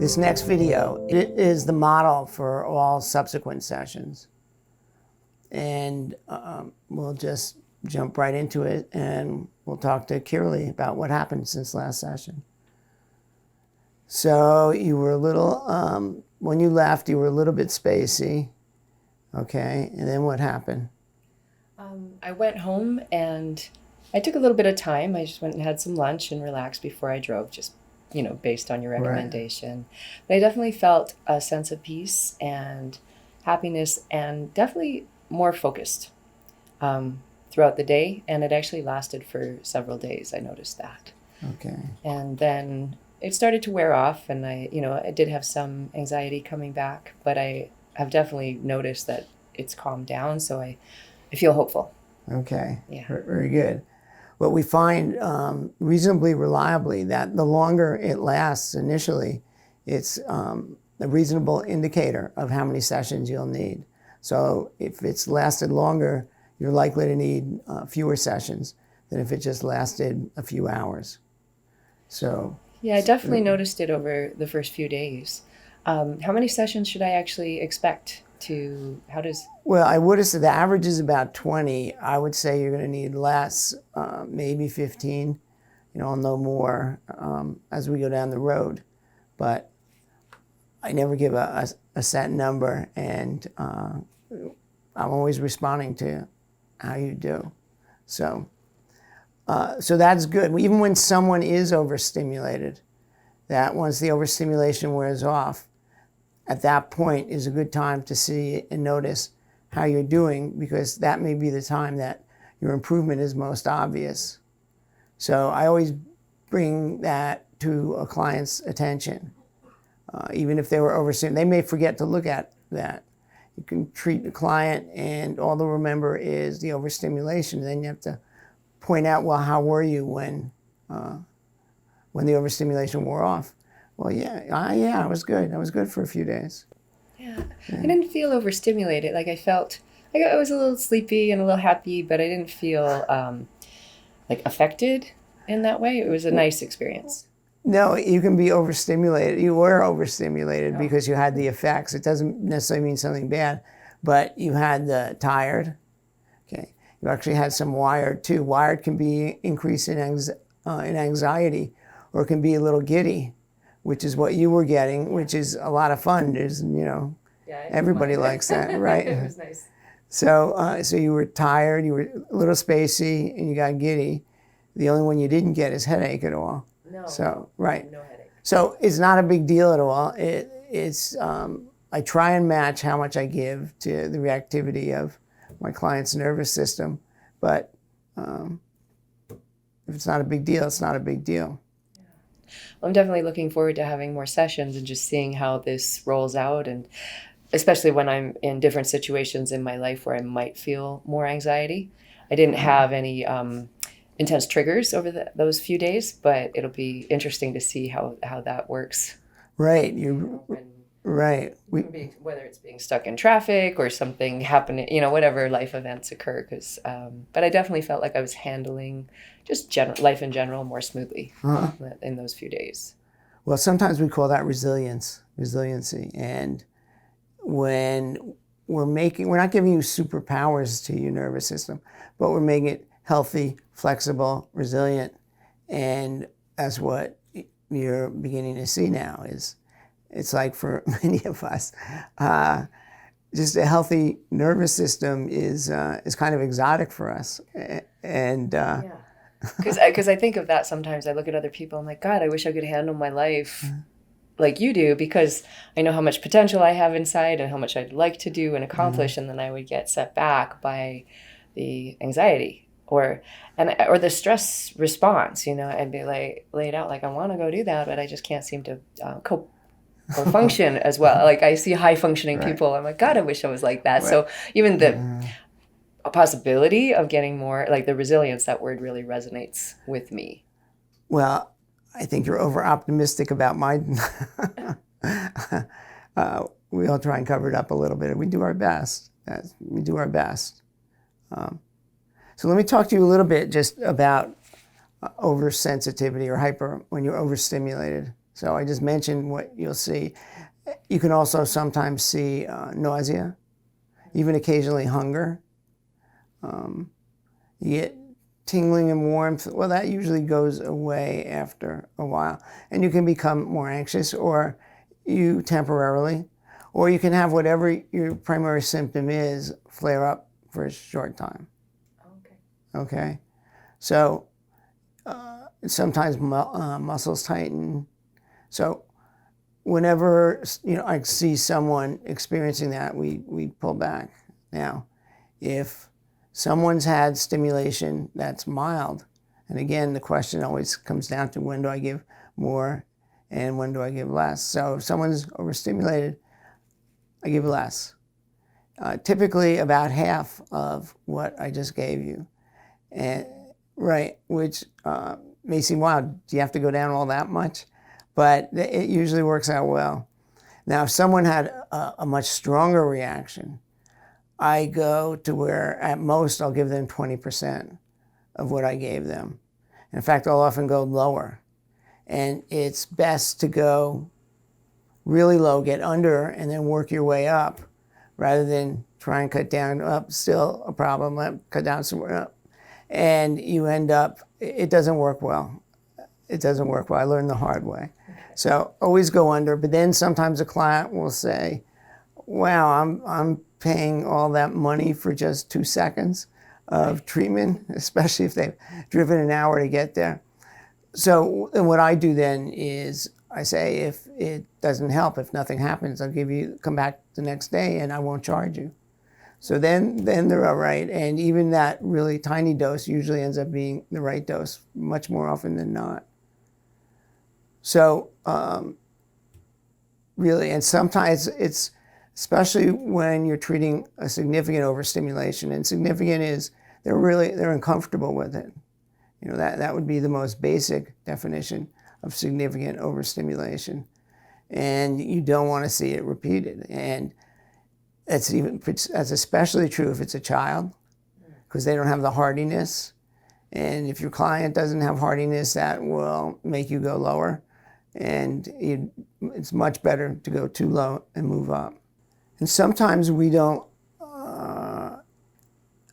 This next video, it is the model for all subsequent sessions. And we'll just jump right into it and we'll talk to Kirli about what happened since last session. So you were a little, when you left, you were a little bit spacey. Okay, and then what happened? I went home and I took a little bit of time. I just went and had some lunch and relaxed before I drove, just, based on your recommendation. Right. But I definitely felt a sense of peace and happiness and definitely more focused throughout the day. And it actually lasted for several days. I noticed that. Okay. And then it started to wear off and I did have some anxiety coming back, but I have definitely noticed that it's calmed down. So I feel hopeful. Okay. Yeah. Very good. What we find reasonably reliably that the longer it lasts initially, it's a reasonable indicator of how many sessions you'll need. So if it's lasted longer, you're likely to need fewer sessions than if it just lasted a few hours. So yeah, I definitely noticed it over the first few days. How many sessions should I actually expect to, Well, I would have said the average is about 20. I would say you're going to need less, maybe 15, no more as we go down the road. But I never give a set number, and I'm always responding to how you do. So that's good. Even when someone is overstimulated, that once the overstimulation wears off, at that point is a good time to see and notice how you're doing, because that may be the time that your improvement is most obvious. So I always bring that to a client's attention. Even if they were overstimulated, they may forget to look at that. You can treat the client and all they'll remember is the overstimulation. Then you have to point out, well, how were you when the overstimulation wore off? Well, I was good. I was good for a few days. Yeah. I didn't feel overstimulated. Like I felt like I was a little sleepy and a little happy, but I didn't feel like affected in that way. It was a nice experience. No, you can be overstimulated. You were overstimulated because you had the effects. It doesn't necessarily mean something bad, but you had the tired. Okay. You actually had some wired too. Wired can be increase in anxiety, or it can be a little giddy, which is what you were getting, which is a lot of fun. There's, everybody likes that, right? It was nice. So you were tired, you were a little spacey, and you got giddy. The only one you didn't get is headache at all. No. So, right. No headache. So it's not a big deal at all. It's I try and match how much I give to the reactivity of my client's nervous system, but if it's not a big deal, it's not a big deal. Well, I'm definitely looking forward to having more sessions and just seeing how this rolls out, and especially when I'm in different situations in my life where I might feel more anxiety. I didn't have any intense triggers over those few days, but it'll be interesting to see how that works. Right. Right. Whether it's being stuck in traffic or something happening, whatever life events occur. But I definitely felt like I was handling just life in general more smoothly in those few days. Well, sometimes we call that resiliency. And when we're not giving you superpowers to your nervous system, but we're making it healthy, flexible, resilient. And that's what you're beginning to see now is, it's like for many of us, just a healthy nervous system is kind of exotic for us. And because I think of that sometimes. I look at other people. I'm like, God, I wish I could handle my life like you do, because I know how much potential I have inside and how much I'd like to do and accomplish, and then I would get set back by the anxiety or the stress response. I'd be like laid out like I want to go do that, but I just can't seem to cope or function as well. Like I see high functioning people. I'm like, God, I wish I was like that. Right. So even the possibility of getting more, like the resilience, that word really resonates with me. Well, I think you're over optimistic about mine. We all try and cover it up a little bit. We do our best. So let me talk to you a little bit just about oversensitivity or when you're overstimulated. So I just mentioned what you'll see. You can also sometimes see nausea, even occasionally hunger. You get tingling and warmth. Well, that usually goes away after a while. And you can become more anxious, or you temporarily, or you can have whatever your primary symptom is flare up for a short time. Okay. Okay? So sometimes muscles tighten. So whenever I see someone experiencing that, we pull back. Now, if someone's had stimulation that's mild, and again, the question always comes down to when do I give more and when do I give less. So if someone's overstimulated, I give less. Typically about half of what I just gave you. And right, which may seem wild. Do you have to go down all that much? But it usually works out well. Now, if someone had a much stronger reaction, I go to where at most I'll give them 20% of what I gave them. In fact, I'll often go lower. And it's best to go really low, get under, and then work your way up, rather than try and cut down. Up, still a problem, cut down somewhere up. And you end up, it doesn't work well. It doesn't work well. I learned the hard way. So always go under, but then sometimes a client will say, wow, I'm paying all that money for just 2 seconds of treatment, especially if they've driven an hour to get there. So and what I do then is I say, if it doesn't help, if nothing happens, I'll come back the next day and I won't charge you. So then they're all right. And even that really tiny dose usually ends up being the right dose much more often than not. So really, and sometimes it's, especially when you're treating a significant overstimulation, and significant is they're uncomfortable with it. That would be the most basic definition of significant overstimulation. And you don't want to see it repeated. And that's especially true if it's a child, because they don't have the hardiness. And if your client doesn't have hardiness, that will make you go lower. And it's much better to go too low and move up. And sometimes we don't,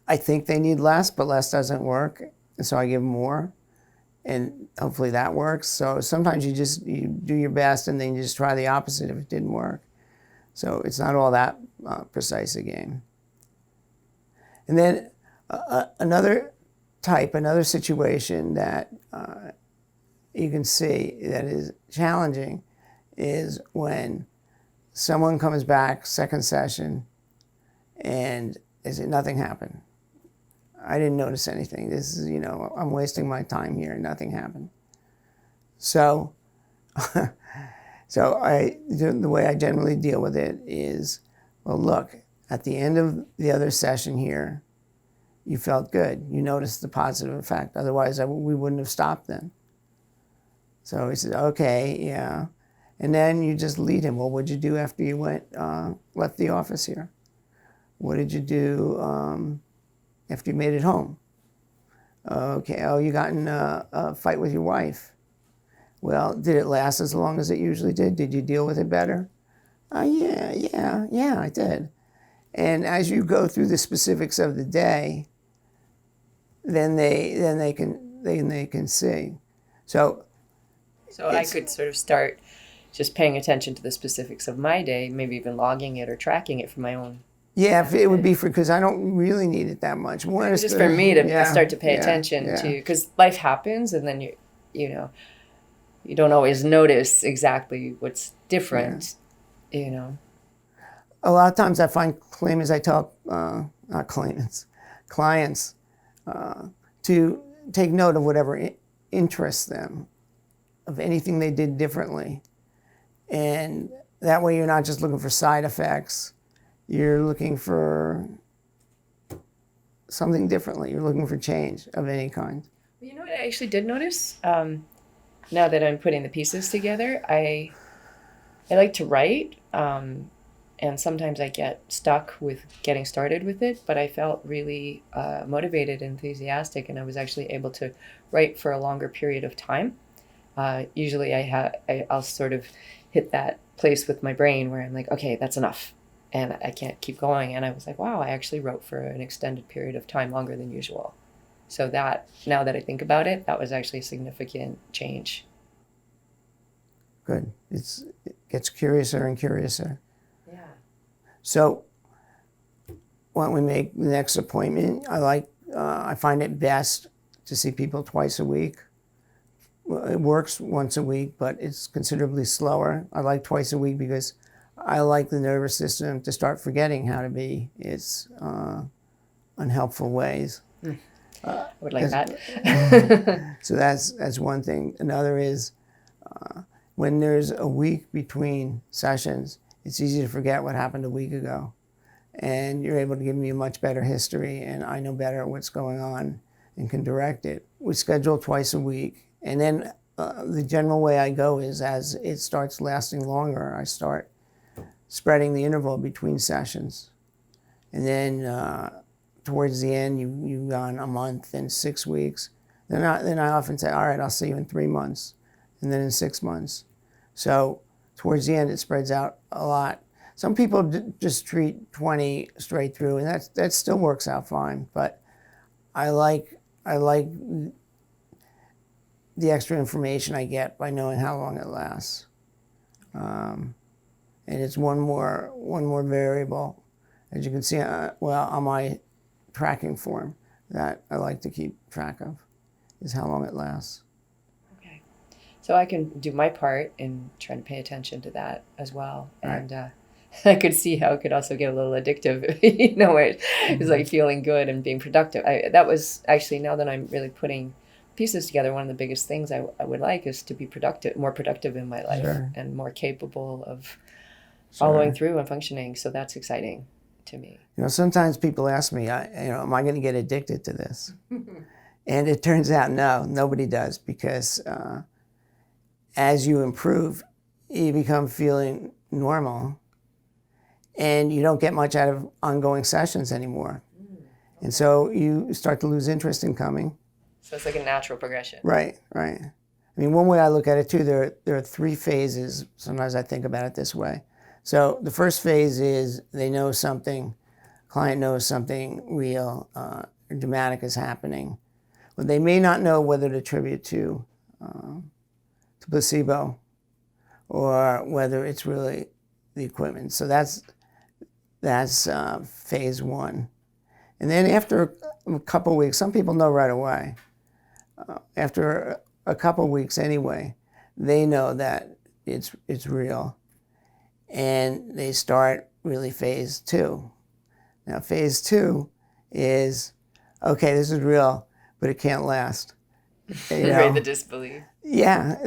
I think they need less, but less doesn't work. And so I give more, and hopefully that works. So sometimes you do your best and then you just try the opposite if it didn't work. So it's not all that precise a game. And then another situation that you can see that is challenging is when someone comes back second session and they say nothing happened. I didn't notice anything. This is, I'm wasting my time here. Nothing happened. So, the way I generally deal with it is, well, look, at the end of the other session here, you felt good. You noticed the positive effect. Otherwise, we wouldn't have stopped then. So he said, okay, yeah. And then you just lead him. Well, what did you do after you left the office here? What did you do after you made it home? Okay, oh, you got in a fight with your wife. Well, did it last as long as it usually did? Did you deal with it better? Yeah, I did. And as you go through the specifics of the day, then they can see. So I could sort of start just paying attention to the specifics of my day, maybe even logging it or tracking it for my own. Yeah, if it would be because I don't really need it that much. Just for me to start to pay attention to, because life happens, and then you don't always notice exactly what's different. A lot of times I find clients to take note of whatever interests them, of anything they did differently. And that way you're not just looking for side effects, you're looking for something differently. You're looking for change of any kind. You know what I actually did notice? Now that I'm putting the pieces together, I like to write, and sometimes I get stuck with getting started with it, but I felt really motivated and enthusiastic, and I was actually able to write for a longer period of time. usually I'll sort of hit that place with my brain where I'm like, okay, that's enough. And I can't keep going. And I was like, wow, I actually wrote for an extended period of time, longer than usual. So that, now that I think about it, that was actually a significant change. Good. It gets curiouser and curiouser. Yeah. So why don't we make the next appointment? I find it best to see people twice a week. Well, it works once a week, but it's considerably slower. I like twice a week because I like the nervous system to start forgetting how to be its unhelpful ways. I would like that. So that's one thing. Another is when there's a week between sessions, it's easy to forget what happened a week ago. And you're able to give me a much better history, and I know better what's going on and can direct it. We schedule twice a week. And then the general way I go is as it starts lasting longer, I start spreading the interval between sessions. And then towards the end, you've gone a month and 6 weeks. Then I often say, all right, I'll see you in 3 months, and then in 6 months. So towards the end, it spreads out a lot. Some people just treat 20 straight through, and that still works out fine. But I like the extra information I get by knowing how long it lasts. And it's one more variable, as you can see, on my tracking form that I like to keep track of, is how long it lasts. Okay. So I can do my part in trying to pay attention to that as well. Right. And I could see how it could also get a little addictive, where it's like feeling good and being productive. That was actually, now that I'm really putting pieces together, one of the biggest things I would like is to be more productive in my life. Sure. And more capable of following through and functioning. So that's exciting to me. Sometimes people ask me, am I going to get addicted to this? And it turns out, no, nobody does, because as you improve, you become feeling normal, and you don't get much out of ongoing sessions anymore. And so you start to lose interest in coming. So it's like a natural progression. Right. I mean, one way I look at it too, there are 3 phases. Sometimes I think about it this way. So the first phase is they know something, client knows something real, dramatic is happening. But they may not know whether to attribute to placebo or whether it's really the equipment. So that's phase 1. And then after a couple of weeks, some people know right away. After a couple of weeks anyway, they know that it's real. And they start really phase 2. Now phase 2 is, okay, this is real, but it can't last. Right, the disbelief. Yeah,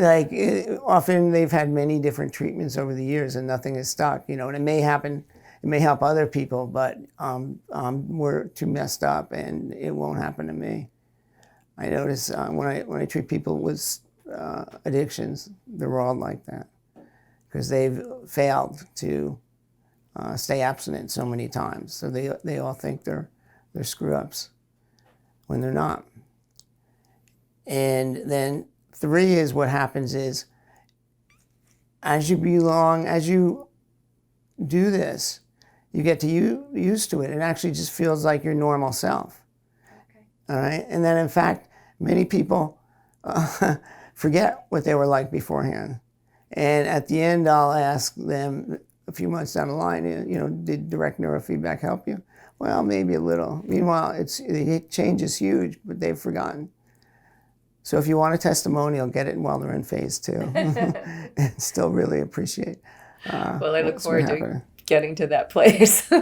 often they've had many different treatments over the years and nothing has stuck, and it may happen, it may help other people, but we're too messed up and it won't happen to me. I notice when I treat people with addictions, they're all like that because they've failed to stay abstinent so many times. So they all think they're screw-ups when they're not. And then 3 is what happens is as you do this, you get used to it. It actually just feels like your normal self. Okay. All right. And then in fact, many people forget what they were like beforehand. And at the end, I'll ask them a few months down the line, did direct neurofeedback help you? Well, maybe a little. Meanwhile, the change is huge, but they've forgotten. So if you want a testimonial, get it while they're in phase 2. And still really appreciate. Well, I look forward to getting to that place.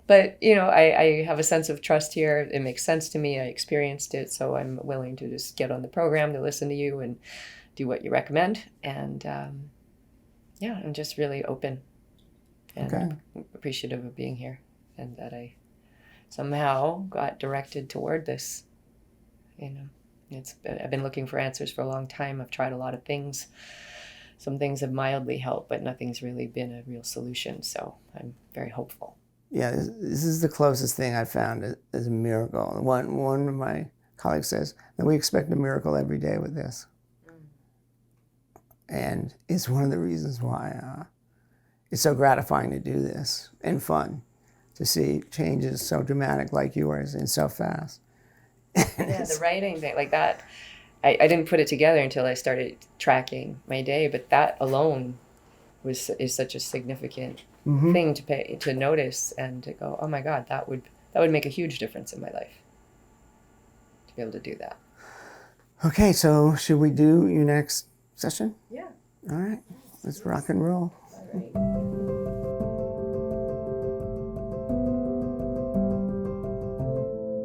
But, I have a sense of trust here. It makes sense to me. I experienced it, so I'm willing to just get on the program to listen to you and do what you recommend. And, I'm just really open and appreciative of being here and that I somehow got directed toward this. I've been looking for answers for a long time. I've tried a lot of things. Some things have mildly helped, but nothing's really been a real solution. So I'm very hopeful. Yeah, this is the closest thing I've found as a miracle. One of my colleagues says, that we expect a miracle every day with this. And it's one of the reasons why it's so gratifying to do this and fun to see changes so dramatic like yours and so fast. Yeah, the writing thing, like that, I didn't put it together until I started tracking my day, but that alone is such a significant thing to notice and to go, oh my God, that would make a huge difference in my life to be able to do that. Okay, so should we do your next session? Yeah. All right, let's rock and roll. All right.